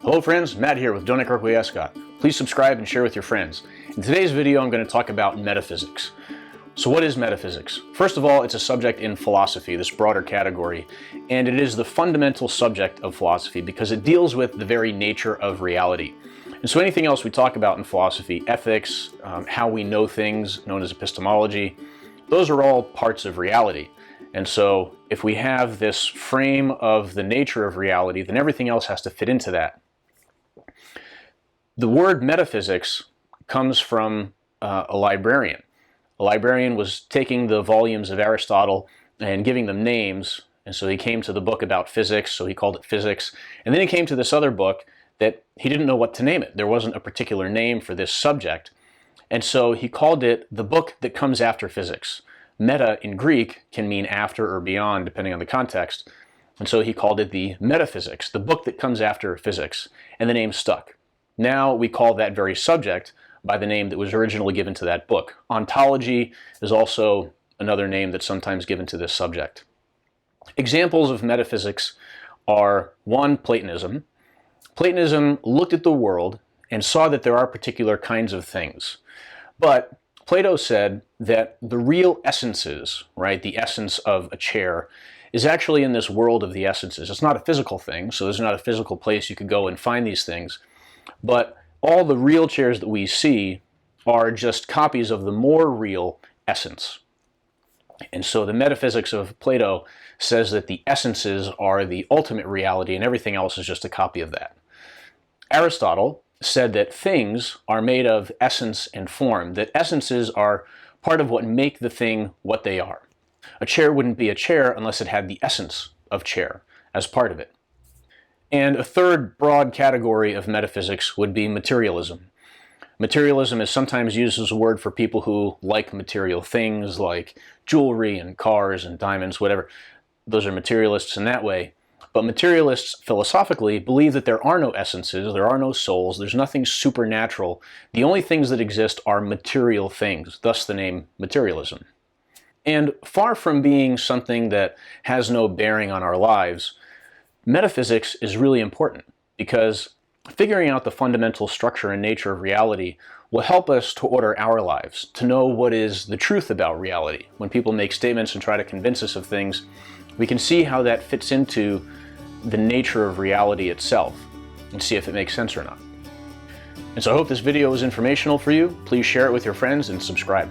Hello friends, Matt here with Donek Escott. Please subscribe and share with your friends. In today's video I'm going to talk about metaphysics. So what is metaphysics? First of all, it's a subject in philosophy, this broader category, and it is the fundamental subject of philosophy because it deals with the very nature of reality. And so anything else we talk about in philosophy, ethics, how we know things, known as epistemology, those are all parts of reality. And so if we have this frame of the nature of reality, then everything else has to fit into that. The word metaphysics comes from a librarian. A librarian was taking the volumes of Aristotle and giving them names, and so he came to the book about physics, so he called it physics. And then he came to this other book that he didn't know what to name it. There wasn't a particular name for this subject. And so he called it the book that comes after physics. Meta in Greek can mean after or beyond, depending on the context. And so he called it the Metaphysics, the book that comes after physics, and the name stuck. Now we call that very subject by the name that was originally given to that book. Ontology is also another name that's sometimes given to this subject. Examples of metaphysics are, one, Platonism. Platonism looked at the world and saw that there are particular kinds of things. But Plato said that the real essences, right, the essence of a chair, is actually in this world of the essences. It's not a physical thing, so there's not a physical place you could go and find these things. But all the real chairs that we see are just copies of the more real essence. And so the metaphysics of Plato says that the essences are the ultimate reality and everything else is just a copy of that. Aristotle said that things are made of essence and form, that essences are part of what make the thing what they are. A chair wouldn't be a chair unless it had the essence of chair as part of it. And a third broad category of metaphysics would be materialism. Materialism is sometimes used as a word for people who like material things like jewelry and cars and diamonds, whatever. Those are materialists in that way. But materialists philosophically believe that there are no essences, there are no souls, there's nothing supernatural. The only things that exist are material things, thus the name materialism. And far from being something that has no bearing on our lives, metaphysics is really important because figuring out the fundamental structure and nature of reality will help us to order our lives, to know what is the truth about reality. When people make statements and try to convince us of things, we can see how that fits into the nature of reality itself and see if it makes sense or not. And so I hope this video was informational for you. Please share it with your friends and subscribe.